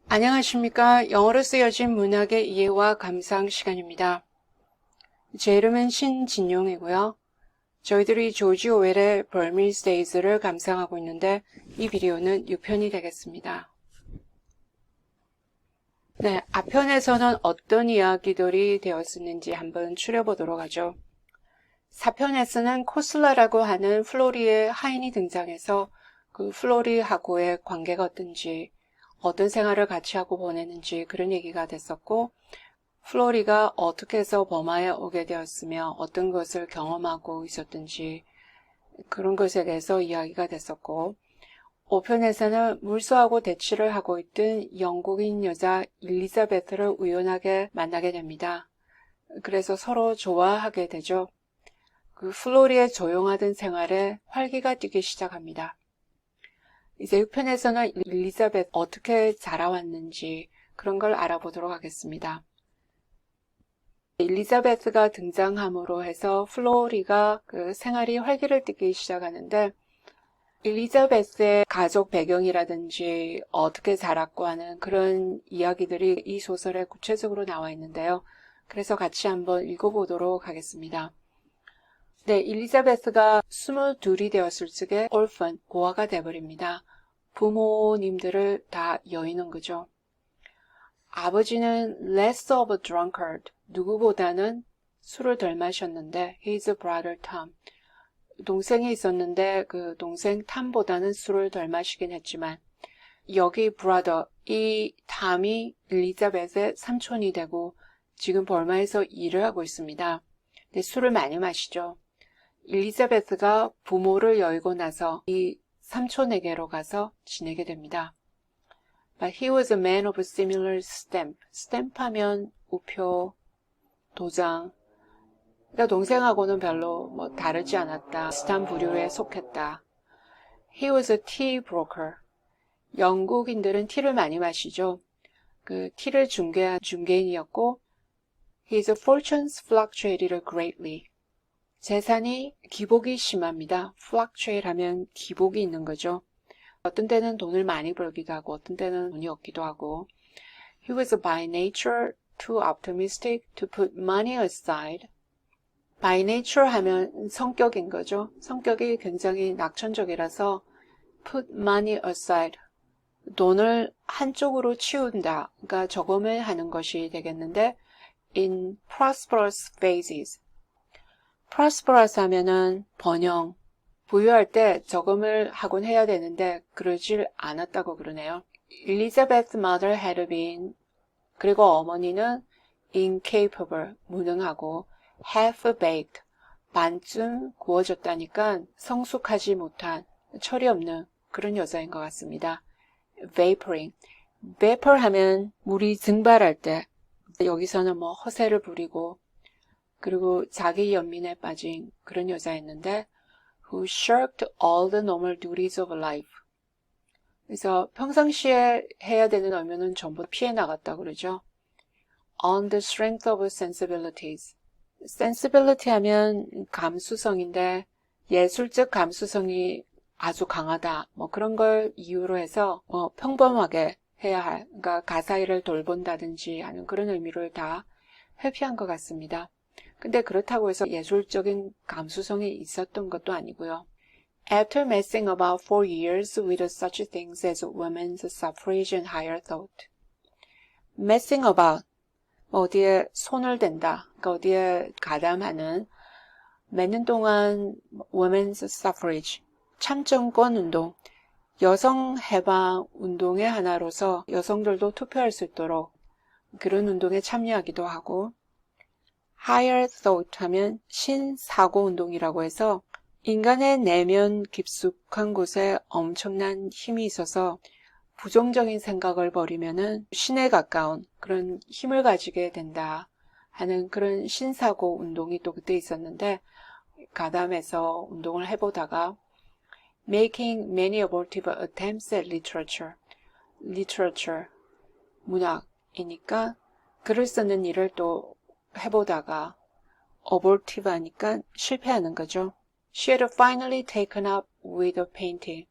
안녕하십니까. 영어로 쓰여진 문학의 이해와 감상 시간입니다. 제 이름은 신진용이고요. 저희들이 조지 오웰의 Burmese Days를 감상하고 있는데 이 비디오는 6편이 되겠습니다. 네, 앞편에서는 어떤 이야기들이 되었었는지 한번 추려보도록 하죠. 4편에서는 코슬라라고 하는 플로리의 하인이 등장해서 그 플로리하고의 관계가 어떤지, 어떤 생활을 같이 하고 보내는지 그런 얘기가 됐었고, 플로리가 어떻게 해서 버마에 오게 되었으며 어떤 것을 경험하고 있었든지 그런 것에 대해서 이야기가 됐었고, 5편에서는 물소하고 대치를 하고 있던 영국인 여자 일리자베트를 우연하게 만나게 됩니다. 그래서 서로 좋아하게 되죠. 그 플로리의 조용하던 생활에 활기가 뛰기 시작합니다. 이제 6편에서는 일리자베트 어떻게 자라왔는지 그런 걸 알아보도록 하겠습니다. 일리자베트가 등장함으로 해서 플로리가 그 생활이 활기를 띠기 시작하는데, 일리자베스의 가족 배경이라든지 어떻게 자랐고 하는 그런 이야기들이 이 소설에 구체적으로 나와 있는데요. 그래서 같이 한번 읽어보도록 하겠습니다. 네, 일리자베스가 22이 되었을 적에 orphan, 고아가 돼버립니다. 부모님들을 다 여의는 거죠. 아버지는 less of a drunkard, 누구보다는 술을 덜 마셨는데 his brother Tom, 동생이 있었는데 그 동생 탐보다는 술을 덜 마시긴 했지만 여기 brother, 이 탐이 일리자벳의 삼촌이 되고 지금 벌마에서 일을 하고 있습니다. 근데 술을 많이 마시죠. 일리자베스가 부모를 여의고 나서 이 삼촌에게로 가서 지내게 됩니다. But he was a man of a similar stamp. stamp 하면 우표, 도장. 그러니까 동생하고는 별로 다르지 않았다. 비슷한 부류에 속했다. He was a tea broker. 영국인들은 티를 많이 마시죠. 그 티를 중개한 중개인이었고, his fortunes fluctuated greatly. 재산이 기복이 심합니다. fluctuate 하면 기복이 있는 거죠. 어떤 때는 돈을 많이 벌기도 하고 어떤 때는 돈이 없기도 하고. He was by nature too optimistic to put money aside. by nature 하면 성격인 거죠. 성격이 굉장히 낙천적이라서 put money aside. 돈을 한쪽으로 치운다. 그러니까 저금을 하는 것이 되겠는데 in prosperous phases. prosperous 하면은 번영, 부유할 때 저금을 하곤 해야 되는데 그러질 않았다고 그러네요. Elizabeth's mother had been, 그리고 어머니는 incapable, 무능하고 half-baked, 반쯤 구워졌다니까 성숙하지 못한, 철이 없는 그런 여자인 것 같습니다. vaporing, vapor 하면 물이 증발할 때 여기서는 허세를 부리고 그리고 자기 연민에 빠진 그런 여자였는데 who shirked all the normal duties of life. 그래서 평상시에 해야 되는 의무는 전부 피해 나갔다 그러죠. On the strength of sensibilities. sensibility 하면 감수성인데 예술적 감수성이 아주 강하다. 그런 걸 이유로 해서 평범하게 해야 할, 그러니까 가사일을 돌본다든지 하는 그런 의미를 다 회피한 것 같습니다. 근데 그렇다고 해서 예술적인 감수성이 있었던 것도 아니고요. After messing about 4 years with such things as women's suffrage and higher thought. messing about, 어디에 손을 댄다, 그러니까 어디에 가담하는, 몇 년 동안 women's suffrage, 참정권 운동, 여성 해방 운동의 하나로서 여성들도 투표할 수 있도록 그런 운동에 참여하기도 하고, higher thought 하면 신사고 운동이라고 해서 인간의 내면 깊숙한 곳에 엄청난 힘이 있어서 부정적인 생각을 버리면은 신에 가까운 그런 힘을 가지게 된다 하는 그런 신사고 운동이 또 그때 있었는데 가담해서 운동을 해보다가 making many abortive attempts at literature, 문학이니까 글을 쓰는 일을 또 해보다가 abortive 하니까 실패하는 거죠. She had finally taken up with painting.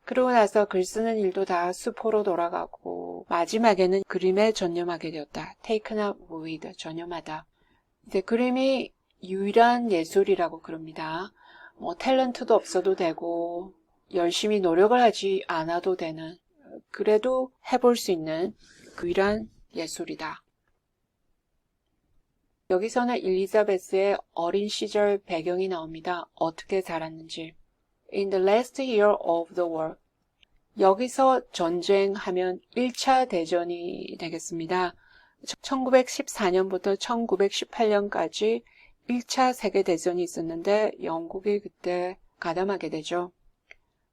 그러고 나서 글 쓰는 일도 다 수포로 돌아가고 그리고 마지막에는 그림에 전념하게 되었다. taken up with, 전념하다. 이제 그림이 유일한 예술이라고 그럽니다. 뭐 탤런트도 없어도 되고 열심히 노력을 하지 않아도 되는, 그래도 해볼 수 있는 유일한 예술이다. 여기서는 엘리자베스의 어린 시절 배경이 나옵니다. 어떻게 자랐는지. In the last year of the war. 여기서 전쟁하면 1차 대전이 되겠습니다. 1914년부터 1918년까지 1차 세계대전이 있었는데 영국이 그때 가담하게 되죠.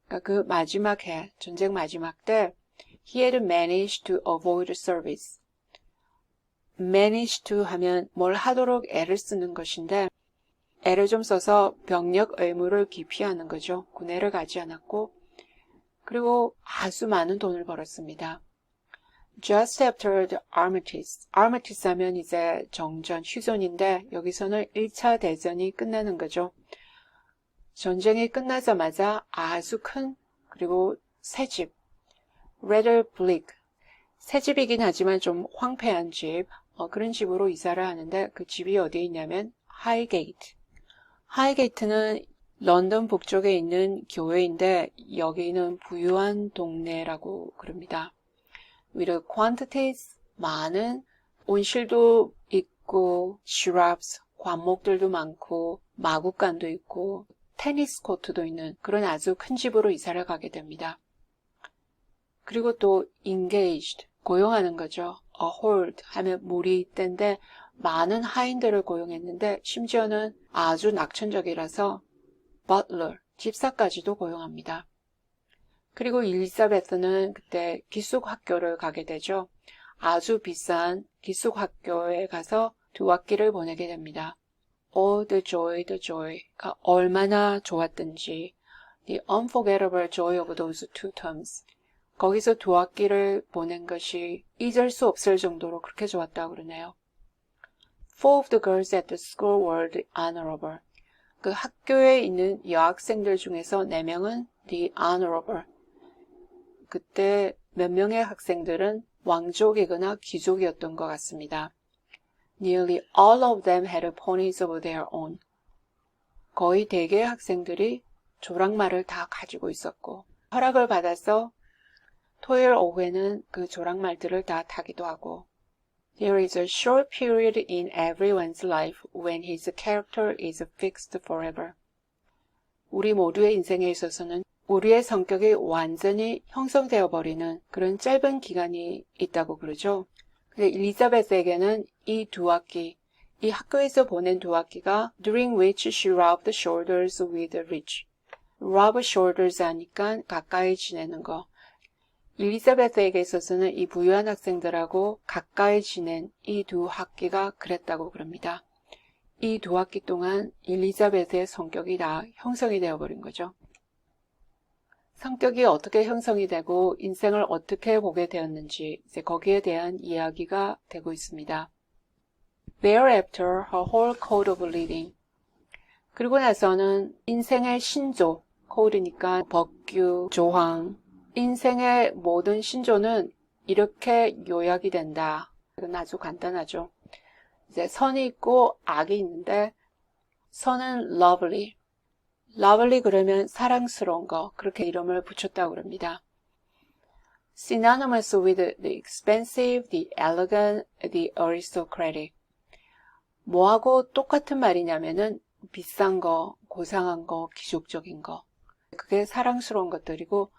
그러니까 그 마지막 해, 전쟁 마지막 때 He had managed to avoid service. manage to 하면 뭘 하도록 애를 쓰는 것인데 애를 좀 써서 병력 의무를 기피하는 거죠. 군대를 가지 않았고 그리고 아주 많은 돈을 벌었습니다. Just after the armistice. armistice 하면 이제 정전, 휴전인데 여기서는 1차 대전이 끝나는 거죠. 전쟁이 끝나자마자 아주 큰 그리고 새 집, rather bleak. 새 집이긴 하지만 좀 황폐한 집, 그런 집으로 이사를 하는데 그 집이 어디에 있냐면 하이게이트. 하이게이트는 런던 북쪽에 있는 교회인데 여기는 부유한 동네라고 그럽니다. With quantities, 많은 온실도 있고 shrubs, 관목들도 많고 마구간도 있고 테니스 코트도 있는 그런 아주 큰 집으로 이사를 가게 됩니다. 그리고 또 engaged, 고용하는 거죠. A hold 하면 무리 때인데 많은 하인들을 고용했는데 심지어는 아주 낙천적이라서 butler, 집사까지도 고용합니다. 그리고 엘리자베스는 그때 기숙학교를 가게 되죠. 아주 비싼 기숙학교에 가서 2학기를 보내게 됩니다. Oh, the joy, the joy가 얼마나 좋았던지. The unforgettable joy of those 2 terms. 거기서 2학기를 보낸 것이 잊을 수 없을 정도로 그렇게 좋았다고 그러네요. 4 of the girls at the school were the honorable. 그 학교에 있는 여학생들 중에서 4명은 the honorable. 그때 몇 명의 학생들은 왕족이거나 귀족이었던 것 같습니다. Nearly all of them had ponies of their own. 거의 대개의 학생들이 조랑말을 다 가지고 있었고 허락을 받아서 토요일 오후에는 그 조랑말들을 다 타기도 하고 There is a short period in everyone's life when his character is fixed forever. 우리 모두의 인생에 있어서는 우리의 성격이 완전히 형성되어 버리는 그런 짧은 기간이 있다고 그러죠. 근데 엘리자베스에게는 이 2학기, 이 학교에서 보낸 2학기가 during which she rubbed shoulders with the rich. rub shoulders 하니까 가까이 지내는 거. 엘리자베스에게 있어서는 이 부유한 학생들하고 가까이 지낸 이 2학기가 그랬다고 그럽니다. 이 2학기 동안 엘리자베스의 성격이 다 형성이 되어버린 거죠. 성격이 어떻게 형성이 되고 인생을 어떻게 보게 되었는지 이제 거기에 대한 이야기가 되고 있습니다. Thereafter, her whole code of living. 그리고 나서는 인생의 신조, code니까 법규, 조항, 인생의 모든 신조는 이렇게 요약이 된다. 이건 아주 간단하죠. 이제 선이 있고 악이 있는데 선은 lovely. lovely 그러면 사랑스러운 거, 그렇게 이름을 붙였다고 그럽니다. Synonymous with the expensive, the elegant, the aristocratic. 뭐하고 똑같은 말이냐면은 비싼 거, 고상한 거, 귀족적인 거. 그게 사랑스러운 것들이고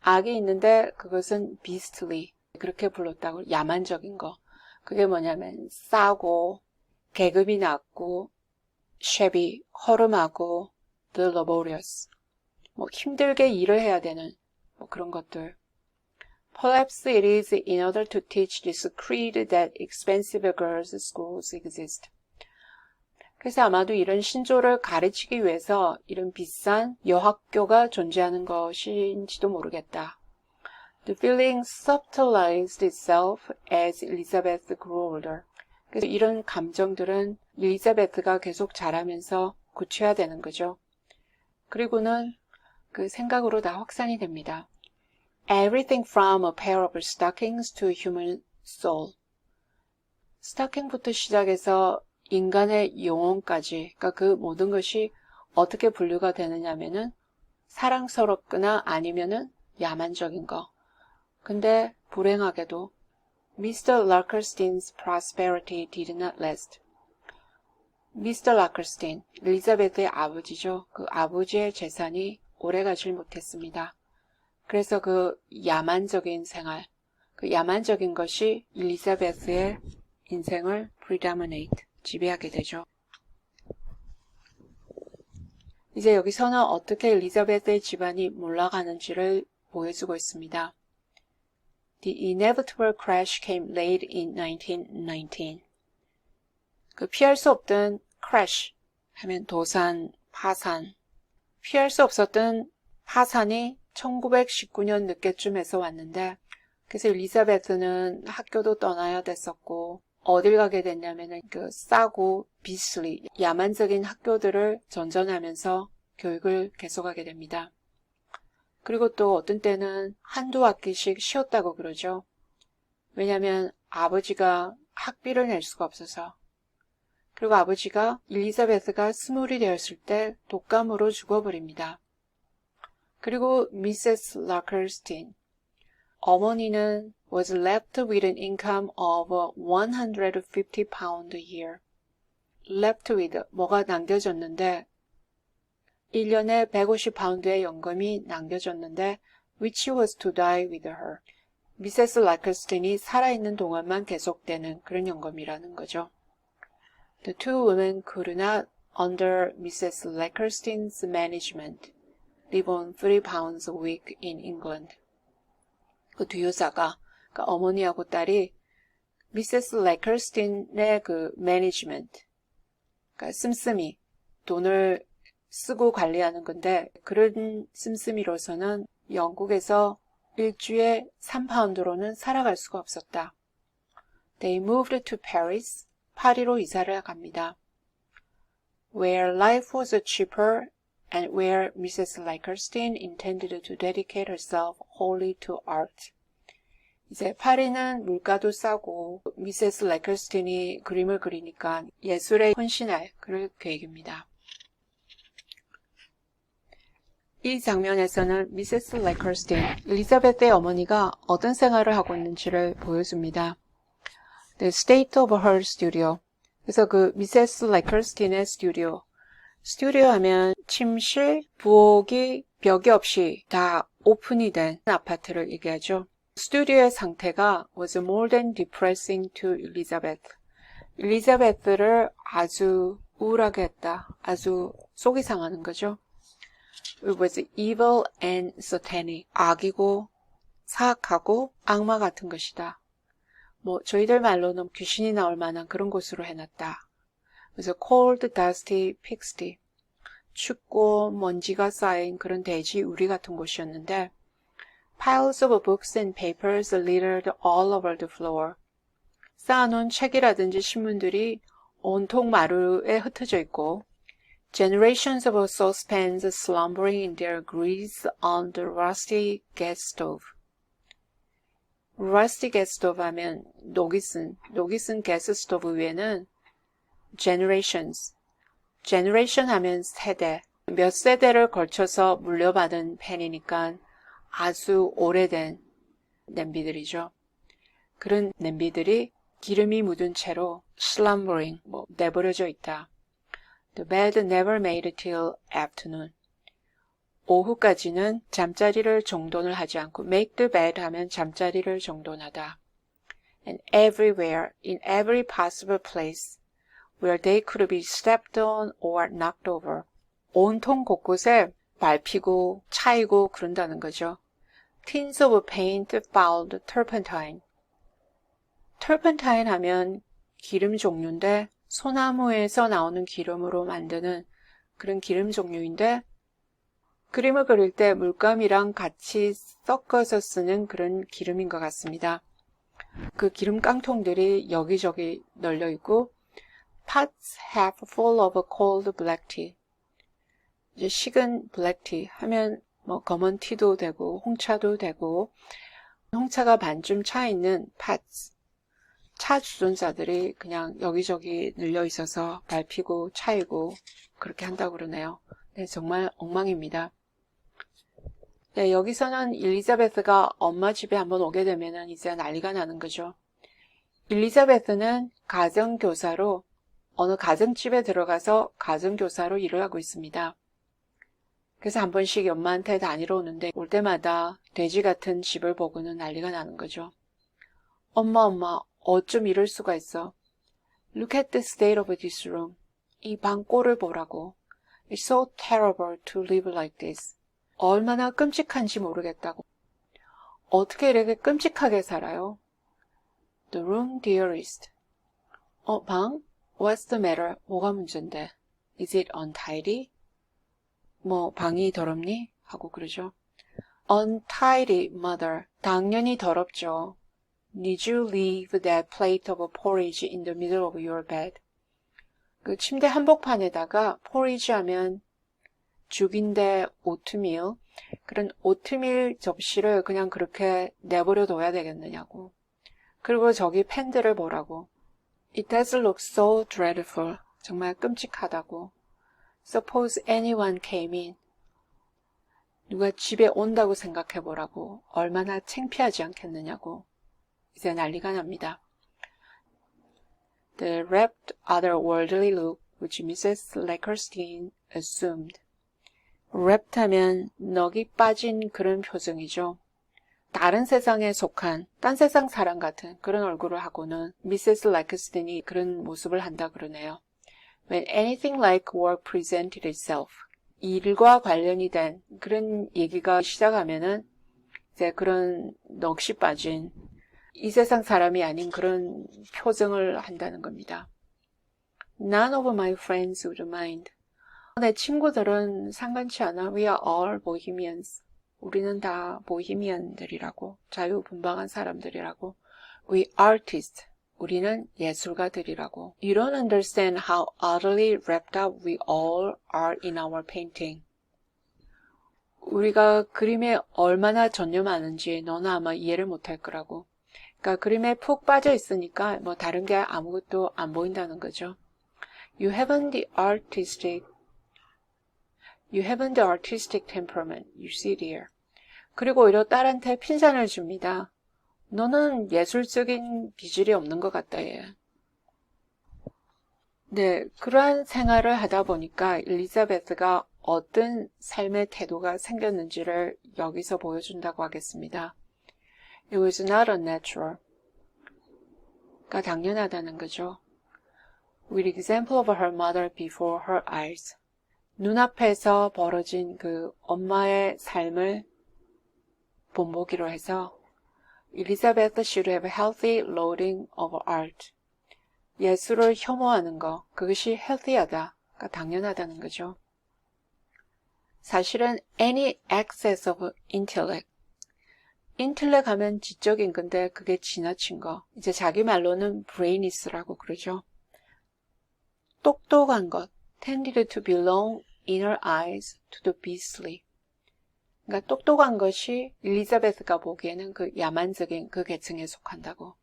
악이 있는데 그것은 beastly, 그렇게 불렀다고, 야만적인 거. 그게 뭐냐면 싸고 계급이 낮고 shabby, 허름하고 the laborious, 뭐 힘들게 일을 해야 되는 뭐 그런 것들. Perhaps it is in order to teach this creed that expensive girls' schools exist. 그래서 아마도 이런 신조를 가르치기 위해서 이런 비싼 여학교가 존재하는 것인지도 모르겠다. The feeling subtilized itself as Elizabeth grew older. 그래서 이런 감정들은 엘리자베스가 계속 자라면서 구체화되는 거죠. 그리고는 그 생각으로 다 확산이 됩니다. Everything from a pair of stockings to a human soul. 스타킹부터 시작해서 인간의 영혼까지, 그러니까 그 모든 것이 어떻게 분류가 되느냐면은 사랑스럽거나 아니면은 야만적인 거. 근데 불행하게도 Mr. Luckerstein's prosperity did not last. Mr. Luckerstein, 엘리자베스의 아버지죠. 그 아버지의 재산이 오래가질 못했습니다. 그래서 그 야만적인 생활, 그 야만적인 것이 엘리자베스의 인생을 predominate, 지배하게 되죠. 이제 여기서는 어떻게 엘리자베스의 집안이 몰락하는지를 보여주고 있습니다. The inevitable crash came late in 1919. 그 피할 수 없던 crash 하면 도산, 파산. 피할 수 없었던 파산이 1919년 늦게쯤에서 왔는데, 그래서 엘리자베스는 학교도 떠나야 됐었고, 어딜 가게 됐냐면은 그 싸고 비슬리, 야만적인 학교들을 전전하면서 교육을 계속하게 됩니다. 그리고 또 어떤 때는 한두 학기씩 쉬었다고 그러죠. 왜냐하면 아버지가 학비를 낼 수가 없어서. 그리고 아버지가 엘리자베스가 20이 되었을 때 독감으로 죽어버립니다. 그리고 미세스 라커스틴, 어머니는 was left with an income of 150 pounds a year. left with, 뭐가 남겨졌는데 1년에 150파운드의 연금이 남겨졌는데 which was to die with her. 미세스 라커스틴이 살아있는 동안만 계속되는 그런 연금이라는 거죠. The two women could not, under Mrs. Lakerstein's management, live on 3 pounds a week in England. 그 두 여자가, 그러니까 어머니하고 딸이 미세스 레커스틴의 그 매니지먼트, 그러니까 씀씀이 돈을 쓰고 관리하는 건데, 그런 씀씀이로서는 영국에서 일주에 3파운드로는 살아갈 수가 없었다. They moved to Paris, 파리로 이사를 갑니다. Where life was cheaper and where Mrs. Lakerstein intended to dedicate herself wholly to art. 이제 파리는 물가도 싸고 미세스 레커스틴이 그림을 그리니까 예술에 헌신할 그럴 계획입니다. 이 장면에서는 미세스 레커스틴, 엘리자베스의 어머니가 어떤 생활을 하고 있는지를 보여줍니다. The state of her studio. 그래서 그 미세스 레커스틴의 스튜디오 하면 침실, 부엌이 벽이 없이 다 오픈이 된 아파트를 얘기하죠. 스튜디오의 상태가 was more than depressing to Elizabeth. 엘리자베스를 아주 우울하게 했다. 아주 속이 상하는 거죠. It was evil and satanic. 악이고 사악하고 악마 같은 것이다. 뭐 저희들 말로는 귀신이 나올 만한 그런 곳으로 해놨다. 그래서 cold, dusty, pigsty. 춥고 먼지가 쌓인 그런 돼지 우리 같은 곳이었는데 piles of books and papers littered all over the floor. 쌓아놓은 책이라든지 신문들이 온통 마루에 흩어져 있고 generations of saucepans slumbering in their grease on the rusty gas stove. rusty gas stove 하면 녹이 쓴 가스 스토브 위에는 generations. generation 하면 세대. 몇 세대를 걸쳐서 물려받은 팬이니까 아주 오래된 냄비들이죠. 그런 냄비들이 기름이 묻은 채로 slumbering, 내버려져 있다. The bed never made till afternoon. 오후까지는 잠자리를 정돈을 하지 않고 make the bed 하면 잠자리를 정돈하다. And everywhere, in every possible place, where they could be stepped on or knocked over. 온통 곳곳에 밟히고 차이고 그런다는 거죠. Tins of paint fouled turpentine. turpentine 하면 기름 종류인데 소나무에서 나오는 기름으로 만드는 그런 기름 종류인데 그림을 그릴 때 물감이랑 같이 섞어서 쓰는 그런 기름인 것 같습니다. 그 기름 깡통들이 여기저기 널려 있고 pots half full of cold black tea. 이제 식은 black tea 하면 뭐 검은 티도 되고 홍차도 되고 홍차가 반쯤 차 있는 팟스, 차 주전자들이 그냥 여기저기 늘려 있어서 밟히고 차이고 그렇게 한다고 그러네요. 네, 정말 엉망입니다. 네, 여기서는 엘리자베스가 엄마 집에 한번 오게 되면은 이제 난리가 나는 거죠. 엘리자베스는 가정교사로 어느 가정집에 들어가서 가정교사로 일을 하고 있습니다. 그래서 한 번씩 엄마한테 다니러 오는데 올 때마다 돼지 같은 집을 보고는 난리가 나는 거죠. 엄마, 어쩜 이럴 수가 있어. Look at the state of this room. 이 방 꼴을 보라고. It's so terrible to live like this. 얼마나 끔찍한지 모르겠다고. 어떻게 이렇게 끔찍하게 살아요? The room, dearest. 방? What's the matter? 뭐가 문제인데? Is it untidy? 뭐 방이 더럽니? 하고 그러죠. Untidy, mother. 당연히 더럽죠. Did you leave that plate of porridge in the middle of your bed? 그 침대 한복판에다가 porridge 하면 죽인데 오트밀, 그런 오트밀 접시를 그냥 그렇게 내버려 둬야 되겠느냐고. 그리고 저기 팬들을 보라고. It does look so dreadful. 정말 끔찍하다고. Suppose anyone came in. 누가 집에 온다고 생각해보라고. 얼마나 창피하지 않겠느냐고. 이제 난리가 납니다. The rapt otherworldly look which Mrs. Lakerstein assumed. rapt 하면 넋이 빠진 그런 표정이죠. 다른 세상에 속한 딴 세상 사람 같은 그런 얼굴을 하고는 미세스 라이크스틴이 그런 모습을 한다 그러네요. When anything like work presented itself. 일과 관련이 된 그런 얘기가 시작하면은 이제 그런 넋이 빠진 이 세상 사람이 아닌 그런 표정을 한다는 겁니다. None of my friends would mind. 내 친구들은 상관치 않아. We are all bohemians. 우리는 다 보히미안들이라고, 자유분방한 사람들이라고. We artists. 우리는 예술가들이라고. You don't understand how utterly wrapped up we all are in our painting. 우리가 그림에 얼마나 전념하는지 너는 아마 이해를 못할 거라고. 그러니까 그림에 푹 빠져 있으니까 뭐 다른 게 아무것도 안 보인다는 거죠. You haven't the artistic temperament, you see dear. 그리고 오히려 딸한테 핀잔을 줍니다. 너는 예술적인 기질이 없는 것 같다, 얘. 네, 그러한 생활을 하다 보니까 엘리자베스가 어떤 삶의 태도가 생겼는지를 여기서 보여준다고 하겠습니다. It was not unnatural. 가 당연하다는 거죠. With example of her mother before her eyes. 눈앞에서 벌어진 그 엄마의 삶을 본보기로 해서 Elizabeth should have healthy loading of art. 예술을 혐오하는 거, 그것이 healthy하다가 당연하다는 거죠. 사실은 any excess of intellect. intellect 하면 지적인 건데 그게 지나친 거. 이제 자기 말로는 brainness라고 그러죠. 똑똑한 것. tended to belong in her eyes to the beastly. 그러니까 똑똑한 것이 엘리자베스가 보기에는 그 야만적인 그 계층에 속한다고.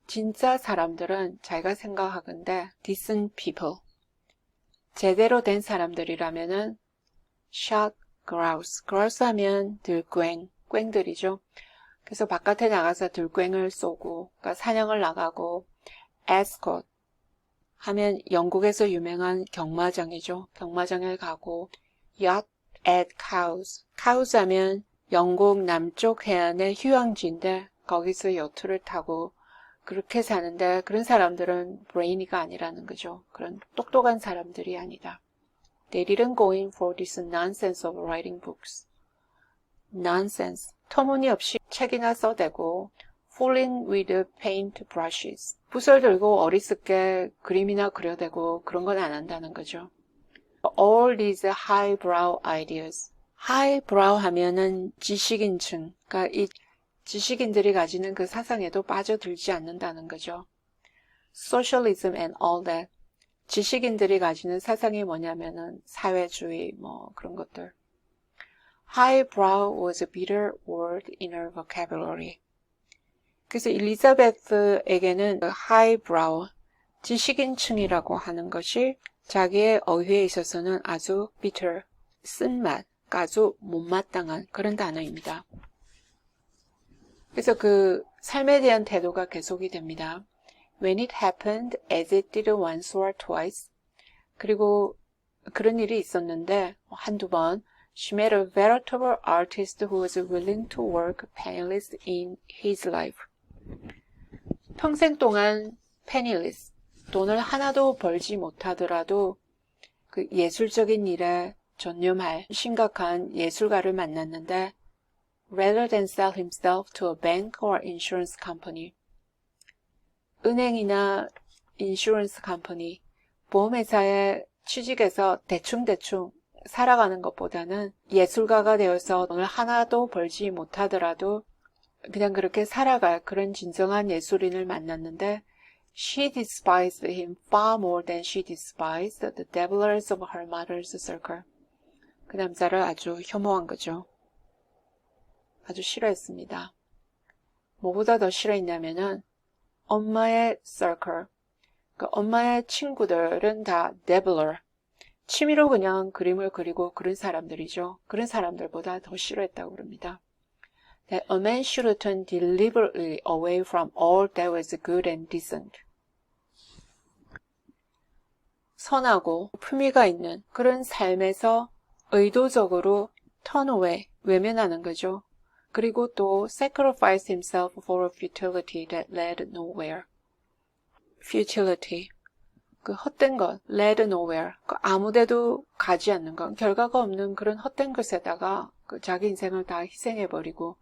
진짜 사람들은 자기가 생각하건대 decent people. 제대로 된 사람들이라면은 shot grouse. grouse 하면 들괭, 괭들이죠. 그래서 바깥에 나가서 들괭을 쏘고, 그러니까 사냥을 나가고, escort 하면 영국에서 유명한 경마장이죠. 경마장에 가고, yacht at cows. cows 하면 영국 남쪽 해안의 휴양지인데 거기서 여투를 타고 그렇게 사는데 그런 사람들은 브레이니가 아니라는 거죠. 그런 똑똑한 사람들이 아니다. They didn't go in for this nonsense of writing books. nonsense. 터무니없이 책이나 써대고 fooling with paint brushes. 붓을 들고 어리석게 그림이나 그려대고 그런 건 안 한다는 거죠. All these highbrow ideas. highbrow 하면은 지식인층. 그러니까 이 지식인들이 가지는 그 사상에도 빠져들지 않는다는 거죠. Socialism and all that. 지식인들이 가지는 사상이 뭐냐면은 사회주의 뭐 그런 것들. highbrow was a bitter word in her vocabulary. 그래서 엘리자베스에게는 highbrow, 지식인층이라고 하는 것이 자기의 어휘에 있어서는 아주 bitter, 쓴맛, 아주 못마땅한 그런 단어입니다. 그래서 그 삶에 대한 태도가 계속이 됩니다. When it happened, as it did once or twice. 그리고 그런 일이 있었는데 한두 번 She met a veritable artist who was willing to work penniless in his life. 평생 동안 penniless, 돈을 하나도 벌지 못하더라도 그 예술적인 일에 전념할 심각한 예술가를 만났는데 rather than sell himself to a bank or insurance company. 은행이나 인슈런스 컴퍼니, 보험회사에 취직해서 대충대충 살아가는 것보다는 예술가가 되어서 돈을 하나도 벌지 못하더라도 그냥 그렇게 살아갈 그런 진정한 예술인을 만났는데 She despised him far more than she despised the dabblers of her mother's circle. 그 남자를 아주 혐오한 거죠. 아주 싫어했습니다. 뭐보다 더 싫어했냐면은 엄마의 circle, 그러니까 엄마의 친구들은 다 dabbler, 취미로 그냥 그림을 그리고 그런 사람들이죠. 그런 사람들보다 더 싫어했다고 그럽니다. That a man should turn deliberately away from all that was good and decent. 선하고 품위가 있는 그런 삶에서 의도적으로 turn away, 외면하는 거죠. 그리고 또 sacrifice himself for a futility that led nowhere. futility, 그 헛된 것, led nowhere, 그 아무데도 가지 않는 것, 결과가 없는 그런 헛된 것에다가 그 자기 인생을 다 희생해버리고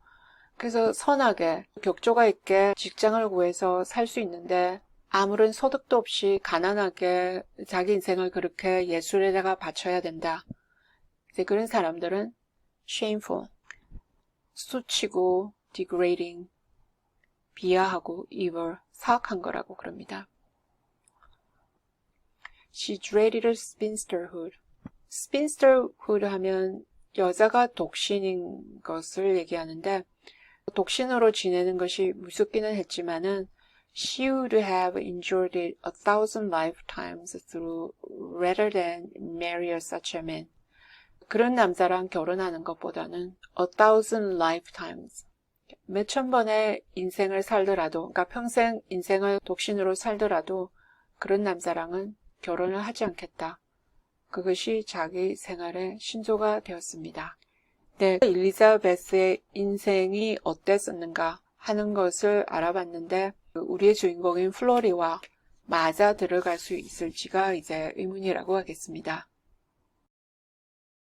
그래서 선하게 격조가 있게 직장을 구해서 살 수 있는데 아무런 소득도 없이 가난하게 자기 인생을 그렇게 예술에다가 바쳐야 된다. 이제 그런 사람들은 shameful, 수치고 degrading, 비하하고 evil, 사악한 거라고 그럽니다. She dreaded spinsterhood. spinsterhood 하면 여자가 독신인 것을 얘기하는데 독신으로 지내는 것이 무섭기는 했지만은 She would have endured it 1,000 lifetimes through rather than marry such a man. 그런 남자랑 결혼하는 것보다는 1,000 lifetimes, 몇천 번의 인생을 살더라도, 그러니까 평생 인생을 독신으로 살더라도 그런 남자랑은 결혼을 하지 않겠다. 그것이 자기 생활의 신조가 되었습니다. 네, 엘리자베스의 인생이 어땠었는가 하는 것을 알아봤는데 우리의 주인공인 플로리와 맞아 들어갈 수 있을지가 이제 의문이라고 하겠습니다.